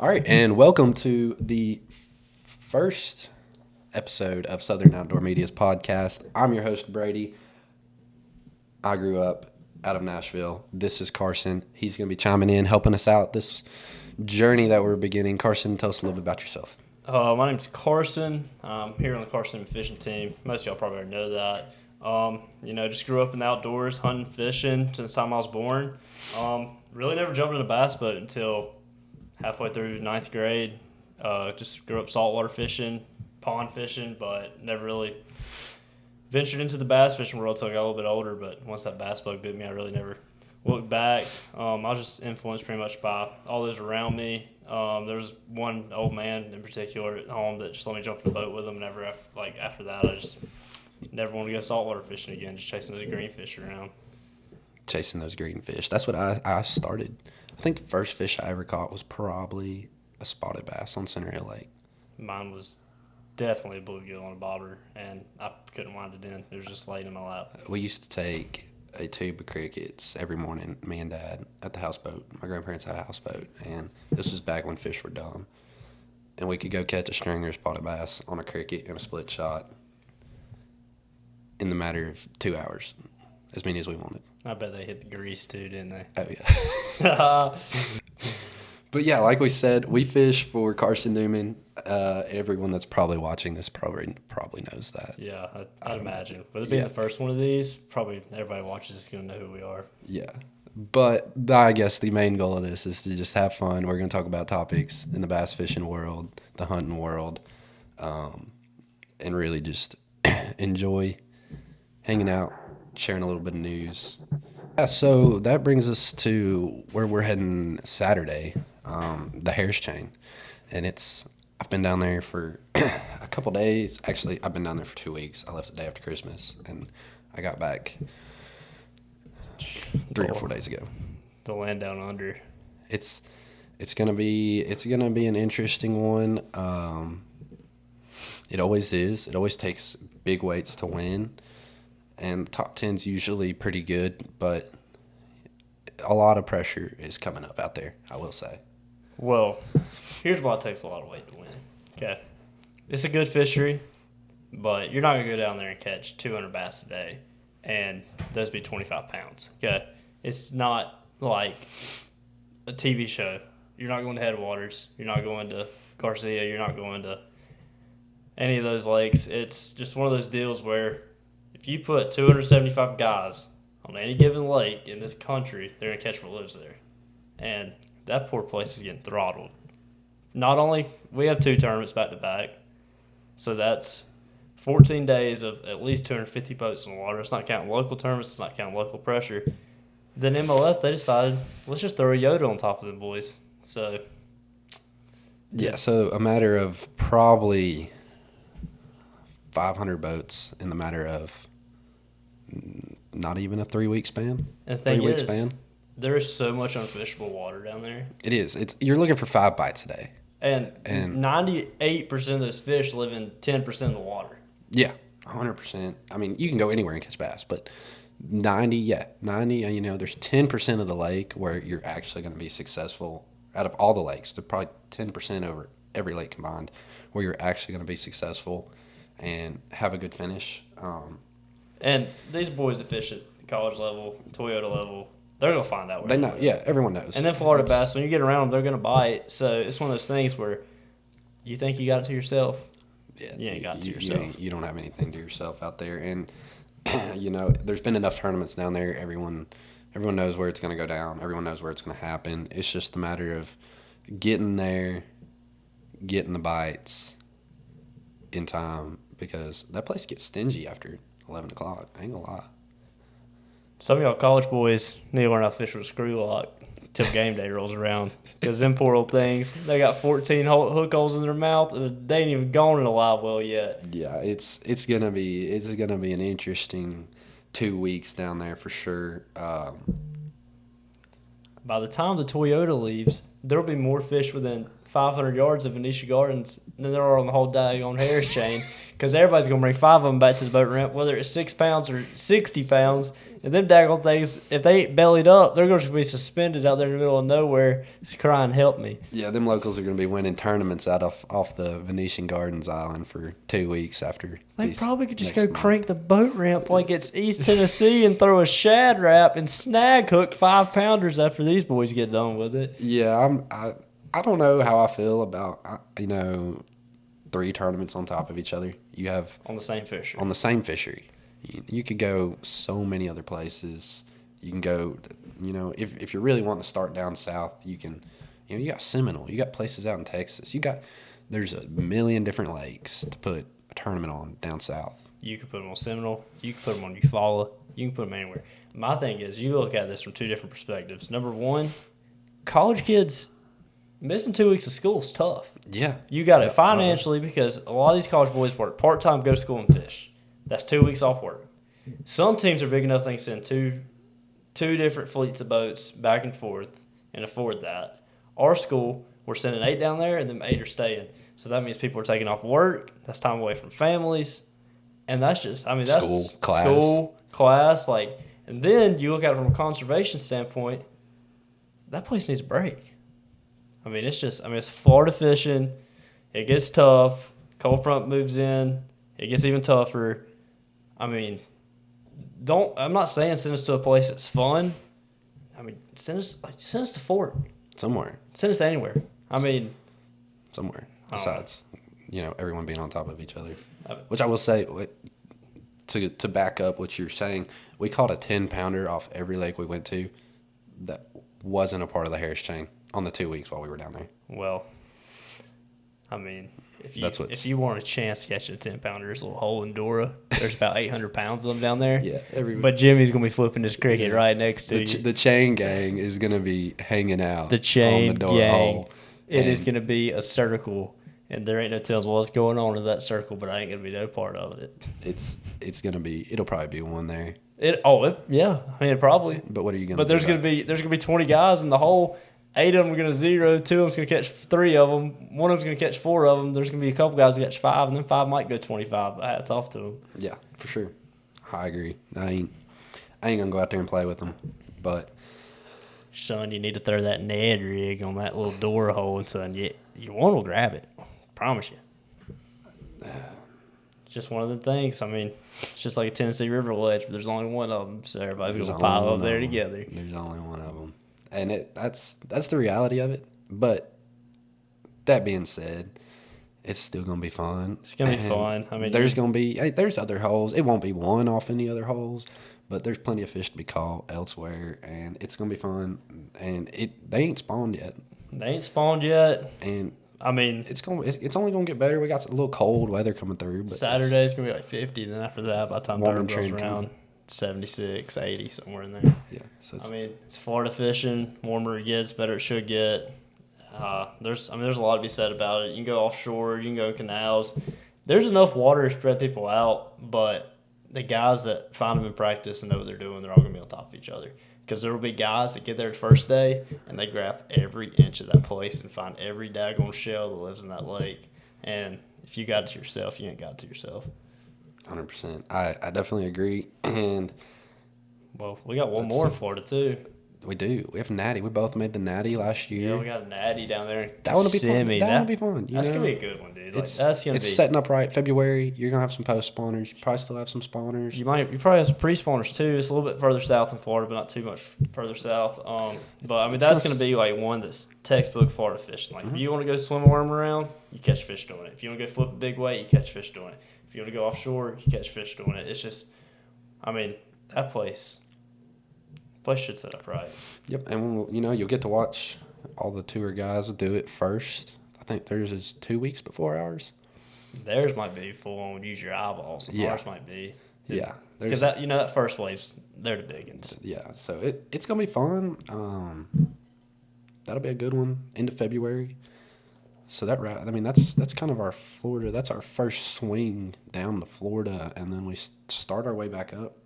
All right, and welcome to the first episode of Southern Outdoor Media's podcast. I'm your host, Brady. I grew up out of Nashville. This is Carson. He's going to be chiming in, helping us out this journey that we're beginning. Carson, tell us a little bit about yourself. My name's Carson. I'm here on the Carson fishing team. Most of y'all probably already know that. Just grew up in the outdoors, hunting, fishing since the time I was born. Really never jumped in a bass boat until halfway through ninth grade. Just grew up saltwater fishing, pond fishing, but never really ventured into the bass fishing world until I got a little bit older. But once that bass bug bit me, I really never looked back. I was just influenced pretty much by all those around me. There was one old man in particular at home that just let me jump in the boat with him. After that, I just never wanted to go saltwater fishing again, just chasing those green fish around. Chasing those green fish. That's what I started. I think the first fish I ever caught was probably a spotted bass on Center Hill Lake. Mine was definitely a bluegill on a bobber, and I couldn't wind it in. It was just laid in my lap. We used to take a tube of crickets every morning, me and Dad, at the houseboat. My grandparents had a houseboat, and this was back when fish were dumb. And we could go catch a stringer spotted bass on a cricket in a split shot in the matter of 2 hours, as many as we wanted. I bet they hit the grease too, didn't they? Oh, yeah. But yeah, like we said, we fish for Carson Newman. Everyone that's probably watching this probably knows that. Yeah, I'd imagine. With it being the first one of these, probably everybody watches is going to know who we are. Yeah. But I guess the main goal of this is to just have fun. We're going to talk about topics in the bass fishing world, the hunting world, and really just enjoy hanging out, sharing a little bit of news. Yeah, so that brings us to where we're heading Saturday, the Harris Chain. And I've been down there for a couple days. Actually, I've been down there for 2 weeks. I left the day after Christmas, and I got back 3 or 4 days ago. The land down under. It's gonna be an interesting one. It always is. It always takes big weights to win, and the top 10's usually pretty good, but a lot of pressure is coming up out there, I will say. Well, here's why it takes a lot of weight to win. Okay, it's a good fishery, but you're not gonna go down there and catch 200 bass a day, and those be 25 pounds. Okay, it's not like a TV show. You're not going to Headwaters. You're not going to Garcia. You're not going to any of those lakes. It's just one of those deals where if you put 275 guys on any given lake in this country, they're going to catch what lives there. And that poor place is getting throttled. Not only, we have 2 tournaments back to back, so that's 14 days of at least 250 boats in the water. It's not counting local tournaments. It's not counting local pressure. Then MLF, they decided, let's just throw a Yoda on top of them boys. So, yeah, so a matter of probably 500 boats in the matter of not even a 3-week span. And the thing is, there is so much unfishable water down there. It is. You're looking for 5 bites a day. And 98% of those fish live in 10% of the water. Yeah, 100%. I mean, you can go anywhere and catch bass, but 90, there's 10% of the lake where you're actually going to be successful. Out of all the lakes, there's probably 10% over every lake combined where you're actually going to be successful and have a good finish. And these boys that fish at college level, Toyota level, they're going to find out where they know. Yeah, everyone knows. And then Florida bass, when you get around them, they're going to bite. So it's one of those things where you think you got it to yourself. Yeah, you ain't got it to yourself. You don't have anything to yourself out there. And, there's been enough tournaments down there. Everyone knows where it's going to go down. Everyone knows where it's going to happen. It's just a matter of getting there, getting the bites in time, because that place gets stingy after 11 o'clock. I ain't going to lie. Some of y'all college boys need to learn how to fish with a screw lock till game day rolls around. Because them poor old things, they got 14 hook holes in their mouth, and they ain't even gone in a live well yet. Yeah, it's gonna be an interesting 2 weeks down there for sure. By the time the Toyota leaves, there'll be more fish within 500 yards of Venetia Gardens than there are on the whole daggone Harris chain, because everybody's going to bring 5 of them back to the boat ramp, whether it's 6 pounds or 60 pounds. And them daggone things, if they ain't bellied up, they're going to be suspended out there in the middle of nowhere crying, help me. Yeah, them locals are going to be winning tournaments out off the Venetian Gardens Island for 2 weeks after. They probably could just go crank the boat ramp like it's East Tennessee and throw a shad wrap and snag hook 5-pounders after these boys get done with it. Yeah, I don't know how I feel about 3 tournaments on top of each other. You have on the same fishery. On the same fishery, you could go so many other places. You can go, if you're really wanting to start down south, you can. You got Seminole. You got places out in Texas. There's a million different lakes to put a tournament on down south. You can put them on Seminole. You can put them on Eufaula. You can put them anywhere. My thing is, you look at this from 2 different perspectives. Number one, college kids missing 2 weeks of school is tough. Yeah. You got it financially because a lot of these college boys work part-time, go to school, and fish. That's 2 weeks off work. Some teams are big enough they can send two different fleets of boats back and forth and afford that. Our school, we're sending 8 down there, and then 8 are staying. So that means people are taking off work. That's time away from families. And that's just, that's school, class. And then you look at it from a conservation standpoint, that place needs a break. It's Florida fishing. It gets tough. Cold front moves in. It gets even tougher. I'm not saying send us to a place that's fun. Send us to Fort. Somewhere. Send us anywhere. Somewhere. Besides, everyone being on top of each other. Which I will say, to back up what you're saying, we caught a 10-pounder off every lake we went to that wasn't a part of the Harris chain on the 2 weeks while we were down there. Well, if you want a chance to catch a 10-pounder, there's a little hole in Dora. There's about 800 pounds of them down there. Yeah. But Jimmy's going to be flipping his cricket right next to you. The chain gang is going to be hanging out the chain on the Dora gang. hole. It is going to be a circle, and there ain't no tells what's going on in that circle, but I ain't going to be no part of it. It's going to be, it'll probably be one there. Probably. But what are you going to do? But there's going to be 20 guys in the hole. 8 of them are going to zero. 2 of them's going to catch 3 of them. 1 of them's going to catch 4 of them. There's going to be a couple guys who catch 5, and then 5 might go 25. But hats off to them. Yeah, for sure. I agree. I ain't going to go out there and play with them. But son, you need to throw that Ned rig on that little door hole, and son, your one will grab it. Promise you. It's just one of them things. It's just like a Tennessee River ledge, but there's only one of them, so everybody's going to pile up there together. There's only one of them. And that's the reality of it. But that being said, it's still going to be fun. It's going to be fun. There's going to be there's other holes. It won't be one off any other holes, but there's plenty of fish to be caught elsewhere, and it's going to be fun. And they ain't spawned yet. And it's only going to get better. We got a little cold weather coming through. But Saturday's going to be like 50, and then after that, by the time third rolls around, 76, 80, somewhere in there. Yeah. So it's Florida fishing. Warmer it gets, better it should get. There's a lot to be said about it. You can go offshore. You can go canals. There's enough water to spread people out, but the guys that find them in practice and know what they're doing, they're all going to be on top of each other. Because there will be guys that get there the first day, and they graph every inch of that place and find every daggone shell that lives in that lake. And if you got it to yourself, you ain't got it to yourself. 100%. I definitely agree. And well, we got one more in Florida too. We do. We have Natty. We both made the Natty last year. Yeah, we got a Natty down there. That one will be fun. That will be fun. That's gonna be a good one, dude. It's setting up right. February, you're gonna have some post spawners. You probably still have some spawners. You probably have some pre spawners too. It's a little bit further south than Florida, but not too much further south. But that's gonna be like one that's textbook Florida fishing. Like if you want to go swim a worm around, you catch fish doing it. If you want to go flip a big weight, you catch fish doing it. If you want to go offshore, you catch fish doing it. It's just, that place should set up right. Yep, and you'll get to watch all the tour guys do it first. I think theirs is 2 weeks before ours. Theirs might be full on use your eyeballs. Yeah. Ours might be. Yeah. Because that first wave's, they're the big ones. Yeah, so it's going to be fun. That'll be a good one, end of February. So that's kind of our Florida. That's our first swing down to Florida, and then we start our way back up.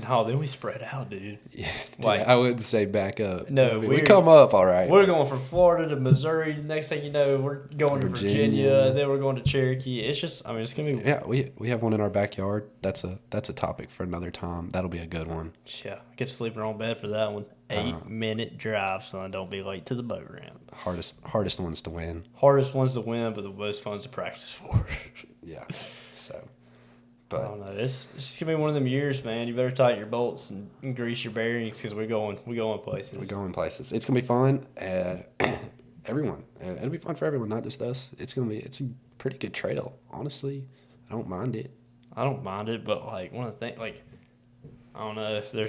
No, then we spread out, dude. Yeah, Like- I wouldn't say back up. No, I mean, we we're- come up all right. We're going from Florida to Missouri. Next thing you know, we're going to Virginia. Virginia. Then we're going to Cherokee. It's just, I mean, it's gonna be. Yeah, we have one in our backyard. That's a topic for another time. That'll be a good one. Yeah, get to sleep in our own bed for that one. 8-minute drive, son. Don't be late to the boat ramp. Hardest ones to win. Hardest ones to win, but the most fun to practice for. Yeah. So, I but don't know. It's just gonna be one of them years, man. You better tighten your bolts and grease your bearings because we're going places. we're going places. It's gonna be fun. Everyone. It'll be fun for everyone, not just us. It's a pretty good trail. Honestly, I don't mind it. I don't mind it, but like one of the things, like I don't know if there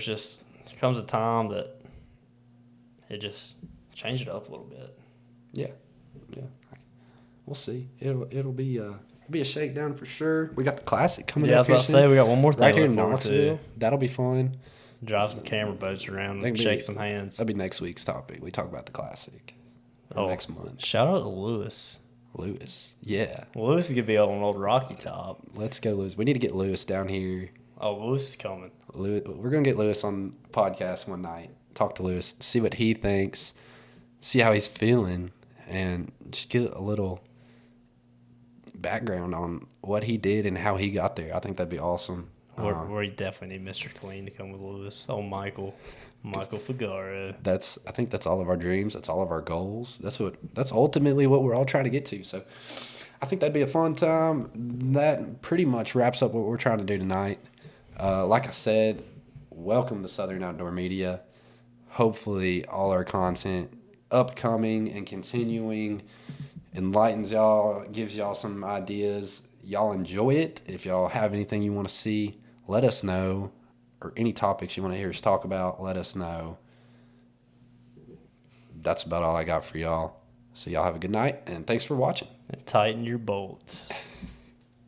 comes a time that it just change it up a little bit. Yeah. We'll see. It'll be a shakedown for sure. We got the classic coming Yeah, I up was here about to soon. say we got one more thing Right here to in look forward Knoxville. to. That'll be fun. Drive some camera boats around, That'd be- shake some hands. That'll be next week's topic. We talk about the classic. Or Oh, next month. shout out to Lewis. Lewis. Yeah. Lewis is gonna be on old Rocky Top. Let's go, Lewis. We need to get Lewis down here. Oh, Lewis is coming. We're going to get Lewis on podcast one night. Talk to Lewis. See what he thinks. See how he's feeling. And just get a little background on what he did and how he got there. I think that'd be awesome. We definitely need Mr. Clean to come with Lewis. Oh, Michael Figaro. I think that's all of our dreams. That's all of our goals. That's ultimately what we're all trying to get to. So I think that'd be a fun time. That pretty much wraps up what we're trying to do tonight. Like I said, welcome to Southern Outdoor Media. Hopefully all our content upcoming and continuing enlightens y'all, gives y'all some ideas. Y'all enjoy it. If y'all have anything you want to see, let us know. Or any topics you want to hear us talk about, let us know. That's about all I got for y'all. So y'all have a good night, and thanks for watching. And tighten your bolts.